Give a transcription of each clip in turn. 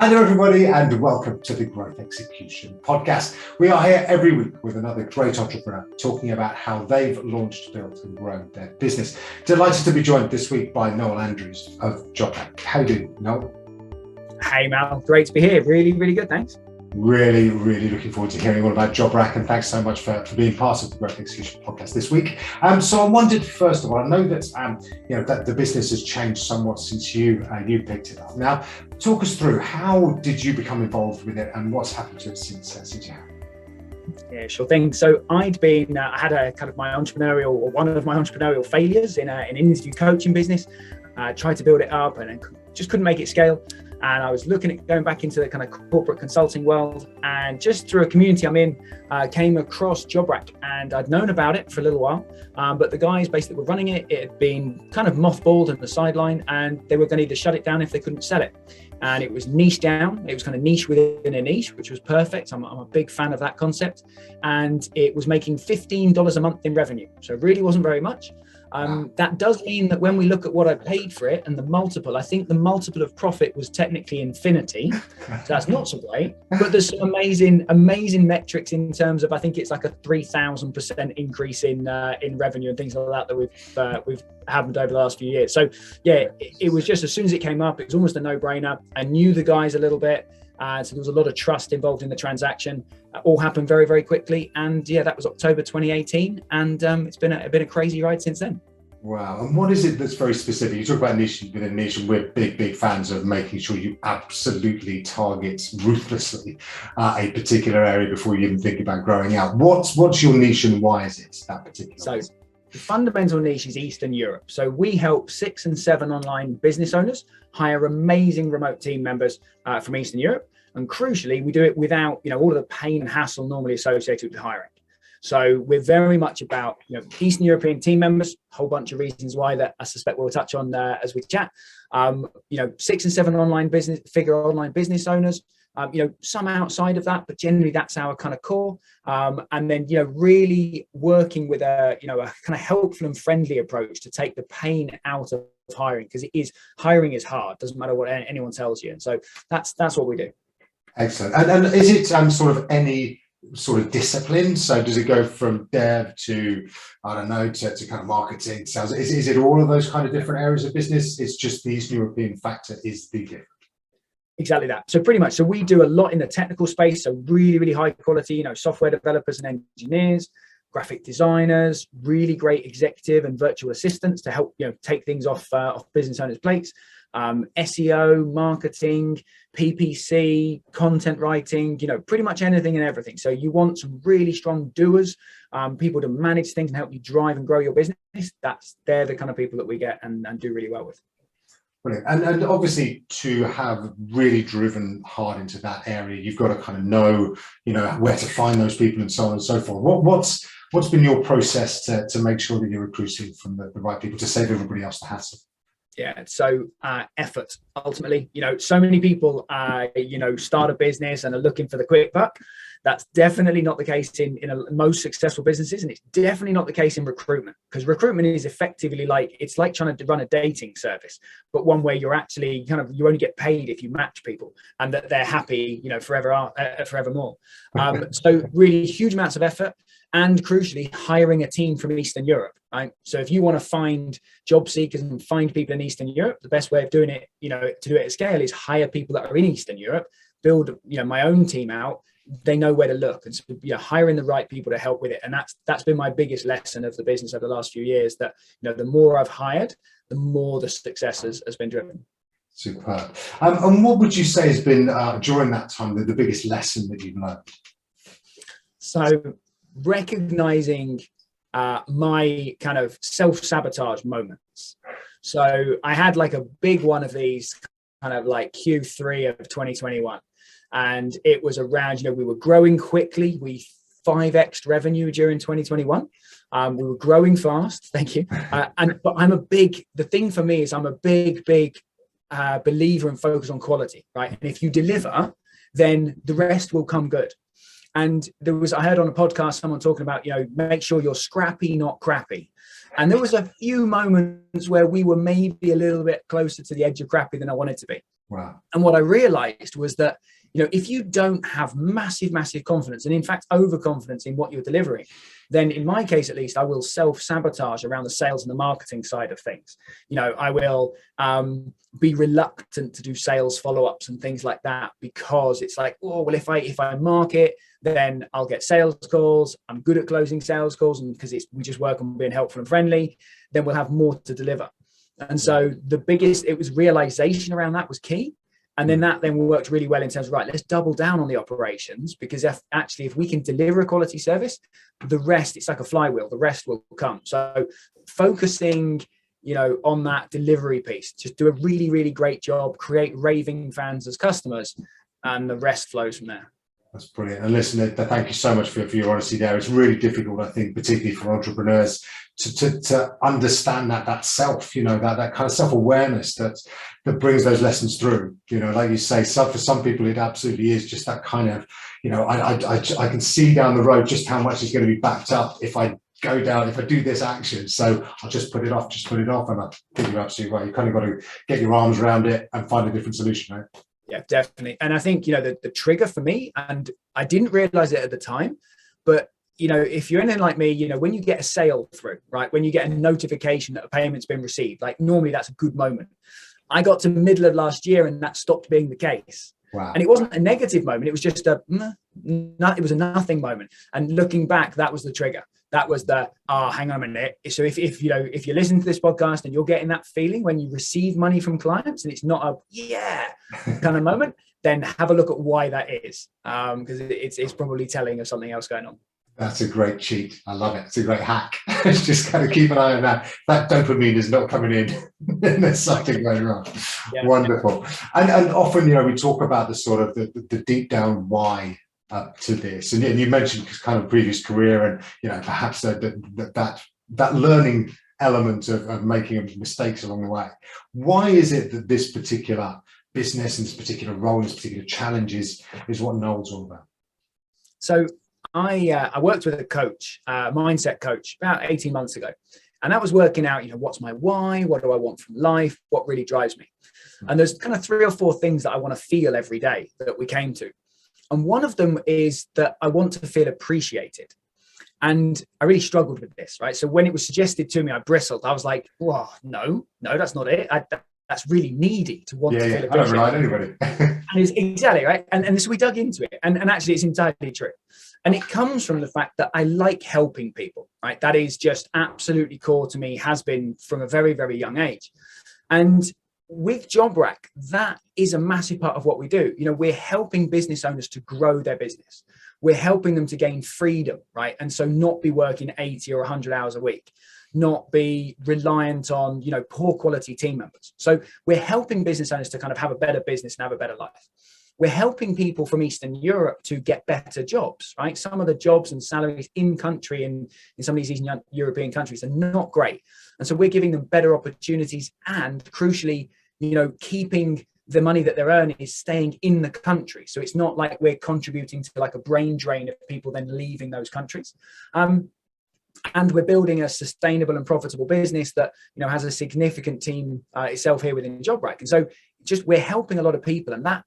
Hello, everybody, and welcome to the Growth Execution Podcast. We are here every week with another great entrepreneur talking about how they've launched, built, and grown their business. Delighted to be joined this week by Noel Andrews of JobRack. How you doing, Noel? Hey, Mal. Great to be here. Really, really good. Thanks. Really looking forward to hearing all about JobRack, and thanks so much for being part of the Growth Execution Podcast this week. So I wondered, first of all, I know that that the business has changed somewhat since you picked it up. Now, talk us through, how did you become involved with it, and what's happened to it since you have? Yeah, sure thing. So I'd been, I had a kind of one of my entrepreneurial failures in an interview coaching business. Tried to build it up and just couldn't make it scale. And I was looking at going back into the kind of corporate consulting world, and just through a community I'm in, came across JobRack, and I'd known about it for a little while, but the guys basically were running it. It had been kind of mothballed on the sideline, and they were going to either shut it down if they couldn't sell it. And it was niche down. It was kind of niche within a niche, which was perfect. I'm a big fan of that concept. And it was making $15 a month in revenue. So it really wasn't very much. That does mean that when we look at what I paid for it and the multiple, I think the multiple of profit was technically infinity. So that's not so great, but there's some amazing metrics in terms of, I think it's like a 3,000% increase in revenue and things like that we've happened over the last few years. So yeah, it was just, as soon as it came up, it was almost a no-brainer. I knew the guys a little bit. So there was a lot of trust involved in the transaction. All happened very, very quickly. And yeah, that was October 2018. And it's been a crazy ride since then. Wow. And what is it that's very specific? You talk about niche within a niche, and we're big fans of making sure you absolutely target ruthlessly a particular area before you even think about growing out. What's your niche, and why is it that particular? So the fundamental niche is Eastern Europe. So we help 6 and 7 online business owners hire amazing remote team members from Eastern Europe. And crucially, we do it without, all of the pain and hassle normally associated with hiring. So we're very much about, Eastern European team members, a whole bunch of reasons why that I suspect we'll touch on as we chat. 6 and 7 online business owners, some outside of that, but generally that's our kind of core. And then, really working with a kind of helpful and friendly approach to take the pain out of hiring, because hiring is hard. Doesn't matter what anyone tells you. And so that's what we do. Excellent. And is it sort of any sort of discipline? So does it go from dev to, I don't know, to kind of marketing, sales? Is it all of those kind of different areas of business? It's just the Eastern European factor is the difference. Exactly that. So pretty much, so we do a lot in the technical space. So really high quality, software developers and engineers, graphic designers, really great executive and virtual assistants to help, take things off business owners' plates. SEO, marketing, PPC, content writing, pretty much anything and everything. So you want some really strong doers, people to manage things and help you drive and grow your business. They're the kind of people that we get and do really well with. Brilliant. And obviously, to have really driven hard into that area, you've got to kind of know, where to find those people and so on and so forth. What's been your process to make sure that you're recruiting from the right people to save everybody else the hassle? Yeah, so effort, ultimately. So many people, start a business and are looking for the quick buck. That's definitely not the case in most successful businesses, and it's definitely not the case in recruitment, because recruitment is effectively it's like trying to run a dating service, but one where you're actually you only get paid if you match people and that they're happy, forevermore. So really huge amounts of effort. And crucially, hiring a team from Eastern Europe, right? So if you want to find job seekers and find people in Eastern Europe, the best way of doing it, to do it at scale, is hire people that are in Eastern Europe, build, my own team out. They know where to look, and so hiring the right people to help with it. And that's been my biggest lesson of the business over the last few years, that, the more I've hired, the more the success has been driven. Superb. And what would you say has been, during that time, the biggest lesson that you've learned? So recognizing my kind of self-sabotage moments. So I had like a big one of these kind of like Q3 of 2021. And it was around, we were growing quickly. We 5x'd revenue during 2021. We were growing fast. Thank you. But the thing for me is I'm a big believer and focus on quality, right? And if you deliver, then the rest will come good. And I heard on a podcast someone talking about, make sure you're scrappy, not crappy. And there was a few moments where we were maybe a little bit closer to the edge of crappy than I wanted to be. Wow. And what I realized was that, if you don't have massive, massive confidence, and in fact, overconfidence in what you're delivering, then in my case, at least, I will self-sabotage around the sales and the marketing side of things. I will be reluctant to do sales follow-ups and things like that, because it's like, oh, well, if I market, then I'll get sales calls. I'm good at closing sales calls, and because we just work on being helpful and friendly, then we'll have more to deliver. And so it was realization around that was key. And then that worked really well in terms of, right, let's double down on the operations, because if we can deliver a quality service, the rest, it's like a flywheel, the rest will come. So focusing, on that delivery piece, just do a really, really great job, create raving fans as customers, and the rest flows from there. That's brilliant. And listen, thank you so much for your honesty there. It's really difficult, I think, particularly for entrepreneurs, to understand that self, that kind of self-awareness that brings those lessons through. Like you say, for some people, it absolutely is just that kind of, I can see down the road just how much is going to be backed up if I do this action. So I'll just put it off. And I think you're absolutely right. You kind of got to get your arms around it and find a different solution, right? Yeah, definitely. And I think, the trigger for me, and I didn't realize it at the time, but, if you're anything like me, when you get a sale through, right, when you get a notification that a payment's been received, like normally that's a good moment. I got to middle of last year and that stopped being the case. Wow. And it wasn't a negative moment. It was just it was a nothing moment. And looking back, that was the trigger. That was hang on a minute. So if you listen to this podcast and you're getting that feeling when you receive money from clients and it's not a kind of moment, then have a look at why that is, because it's probably telling of something else going on. That's a great cheat. I love it. It's a great hack. Just kind of keep an eye on that. That dopamine is not coming in. There's something going wrong. Yeah. Wonderful. And often, we talk about the sort of the deep down why to this. And you mentioned kind of previous career and, perhaps that learning element of making mistakes along the way. Why is it that this particular business and this particular role, this particular challenge is what Noel's all about? So I worked with a coach, mindset coach, about 18 months ago. And that was working out, what's my why? What do I want from life? What really drives me? And there's kind of 3 or 4 things that I want to feel every day that we came to. And one of them is that I want to feel appreciated. And I really struggled with this, right? So when it was suggested to me, I bristled. I was like, "Whoa, no, that's not it. That's really needy to want to feel appreciated." I don't rely on anybody. And it's exactly right. And so we dug into it. And actually, it's entirely true. And it comes from the fact that I like helping people, right? That is just absolutely core to me, has been from a very, very young age. And with JobRack, that is a massive part of what we do. We're helping business owners to grow their business. We're helping them to gain freedom, right? And so not be working 80 or 100 hours a week, not be reliant on, poor quality team members. So we're helping business owners to kind of have a better business and have a better life. We're helping people from Eastern Europe to get better jobs, right? Some of the jobs and salaries in country in some of these Eastern European countries are not great. And so we're giving them better opportunities and crucially, keeping the money that they're earning is staying in the country. So it's not like we're contributing to like a brain drain of people then leaving those countries. And we're building a sustainable and profitable business that, has a significant team itself here within JobRack. And so we're helping a lot of people. And that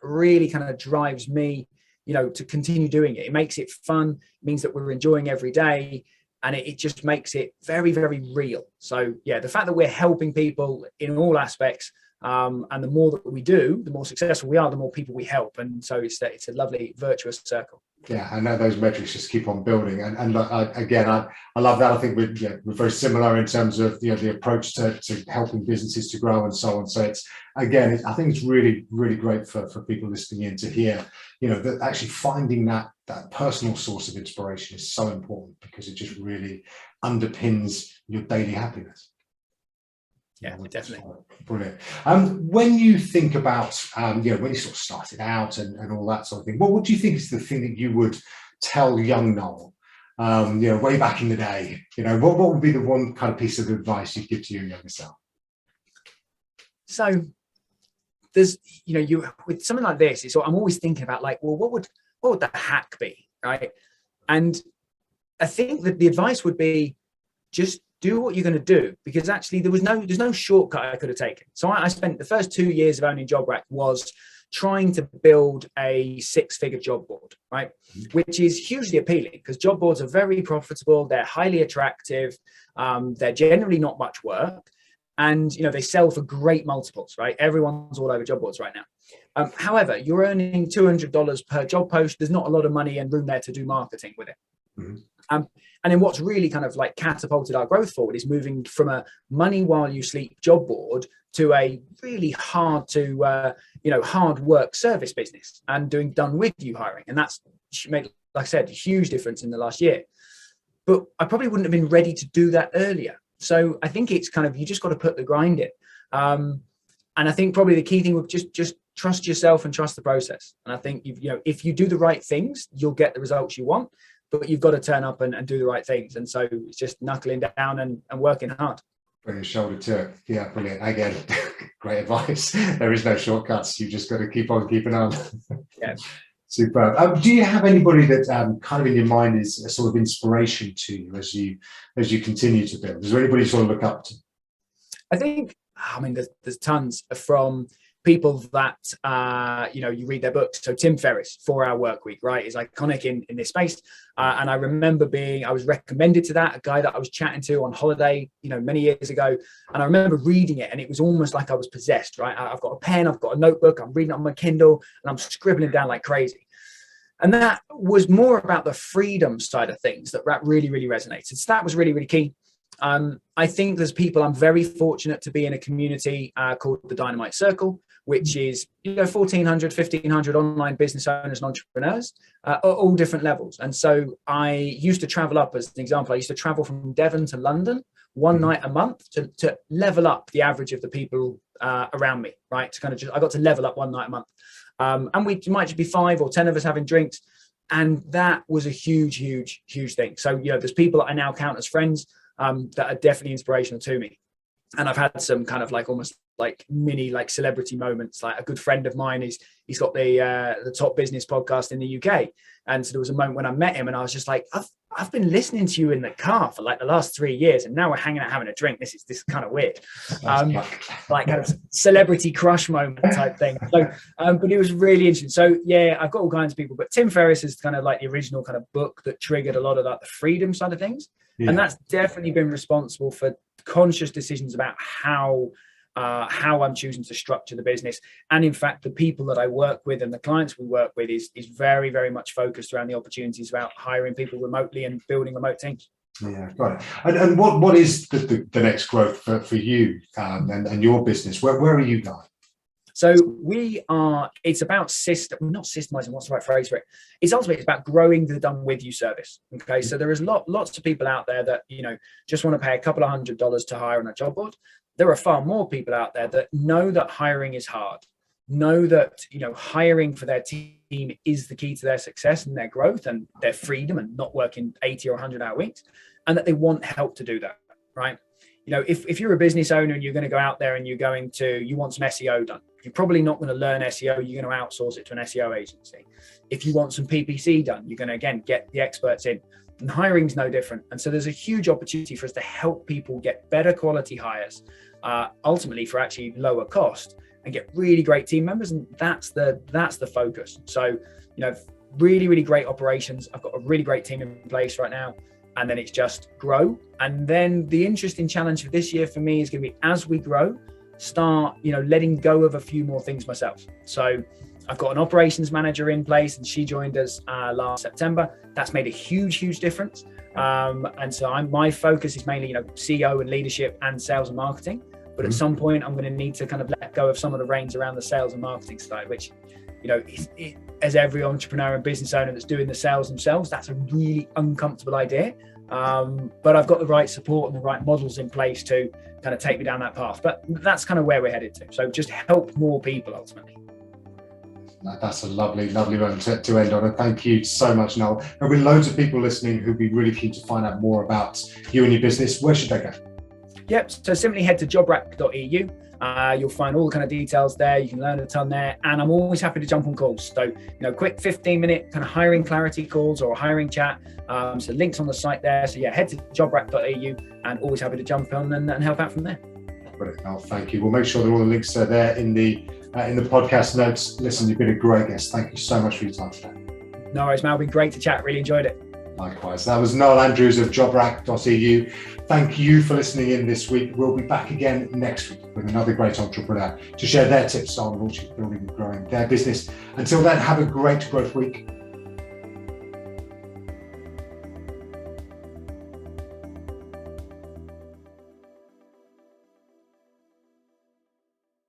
really kind of drives me, to continue doing it. It makes it fun. It means that we're enjoying every day. And it just makes it very, very real. So yeah, the fact that we're helping people in all aspects, and the more that we do, the more successful we are, the more people we help. And so it's a lovely virtuous circle. Yeah, I know those metrics just keep on building. And I love that. I think we're very similar in terms of the approach to helping businesses to grow and so on. So I think it's really, really great for people listening in to hear, that actually finding that personal source of inspiration is so important, because it just really underpins your daily happiness. Yeah, definitely. Brilliant. When you think about, when you sort of started out and all that sort of thing, what would you think is the thing that you would tell young Noel, way back in the day? What would be the one kind of piece of advice you'd give to your younger self? So there's, you with something like this, I'm always thinking about like, well, what would the hack be, right? And I think that the advice would be just do what you're going to do, because actually there's no shortcut I could have taken. So I spent the first 2 years of owning JobRack was trying to build a 6-figure job board, right? Which is hugely appealing because job boards are very profitable. They're highly attractive. They're generally not much work. And, they sell for great multiples, right? Everyone's all over job boards right now. However, you're earning $200 per job post. There's not a lot of money and room there to do marketing with it. And then what's really kind of like catapulted our growth forward is moving from a money while you sleep job board to a really hard work service business and doing done with you hiring. And that's made, like I said, a huge difference in the last year. But I probably wouldn't have been ready to do that earlier. So I think it's kind of, you just got to put the grind in. And I think probably the key thing would just trust yourself and trust the process. And I think, if you do the right things, you'll get the results you want, but you've got to turn up and do the right things. And so it's just knuckling down and working hard. Bring your shoulder to it. Yeah, brilliant. Again, great advice. There is no shortcuts. You just got to keep on keeping on. Yeah. Superb. Do you have anybody that kind of in your mind is a sort of inspiration to you as you continue to build? Is there anybody you sort of look up to? I think, there's tons from people that, you read their books. So Tim Ferriss, 4-Hour Workweek, right, is iconic in this space. And I remember I was recommended to that, a guy that I was chatting to on holiday, many years ago. And I remember reading it and it was almost like I was possessed, right? I've got a pen, I've got a notebook, I'm reading it on my Kindle and I'm scribbling down like crazy. And that was more about the freedom side of things that really, really resonated. So that was really, really key. I think there's people, I'm very fortunate to be in a community called the Dynamite Circle, which is 1,400, 1,500 online business owners and entrepreneurs at all different levels. And so I used to travel up, as an example, I used to travel from Devon to London one night a month to level up the average of the people around me, right? To kind of I got to level up one night a month. And we might just be 5 or 10 of us having drinks. And that was a huge, huge, huge thing. So, there's people that I now count as friends that are definitely inspirational to me. And I've had some kind of almost mini celebrity moments. Like a good friend of mine he's got the Top Business podcast in the UK. And so there was a moment when I met him and I was just like, I've been listening to you in the car for the last 3 years and now we're hanging out having a drink. This is kind of weird. Kind of celebrity crush moment type thing. So, but it was really interesting. So yeah, I've got all kinds of people, but Tim Ferriss is kind of the original kind of book that triggered a lot of the freedom side of things. Yeah. And that's definitely been responsible for conscious decisions about how I'm choosing to structure the business. And in fact, the people that I work with and the clients we work with is very, very much focused around the opportunities about hiring people remotely and building remote teams. Yeah, got it. And what is the next growth for you and your business? Where are you going? So it's about not systemizing, what's the right phrase for it? It's about growing the done with you service. Okay. So there is lots of people out there that, just want to pay a couple of $100s to hire on a job board. There are far more people out there that know that hiring is hard, know that, hiring for their team is the key to their success and their growth and their freedom and not working 80 or 100-hour weeks, and that they want help to do that. Right. If you're a business owner and you're going to go out there and you want some SEO done, you're probably not going to learn SEO. You're going to outsource it to an SEO agency. If you want some PPC done, you're going to, again, get the experts in. And hiring's no different. And so there's a huge opportunity for us to help people get better quality hires, ultimately for actually lower cost, and get really great team members. And that's the focus. So, really, really great operations. I've got a really great team in place right now. And then it's just grow. And then the interesting challenge for this year for me is going to be, as we grow, start, letting go of a few more things myself. So I've got an operations manager in place and she joined us last September. That's made a huge difference. And so my focus is mainly, CEO and leadership and sales and marketing. But at some point, I'm going to need to kind of let go of some of the reins around the sales and marketing side, which, as every entrepreneur and business owner that's doing the sales themselves, that's a really uncomfortable idea. But I've got the right support and the right models in place to kind of take me down that path. But that's kind of where we're headed to. So just help more people ultimately. That's a lovely moment to end on. And thank you so much, Noel. There'll be loads of people listening who'd be really keen to find out more about you and your business. Where should they go? Yep. So simply head to jobrack.eu. You'll find all the kind of details there. You can learn a ton there. And I'm always happy to jump on calls. So, quick 15-minute kind of hiring clarity calls or hiring chat. So links on the site there. So yeah, head to jobrack.eu and always happy to jump on and help out from there. Brilliant. Oh, thank you. We'll make sure that all the links are there in the podcast notes. Listen, you've been a great guest. Thank you so much for your time today. No worries, Mal. Been great to chat. Really enjoyed it. Likewise. That was Noel Andrews of JobRack.eu. Thank you for listening in this week. We'll be back again next week with another great entrepreneur to share their tips on launching, building and growing their business. Until then, have a great growth week.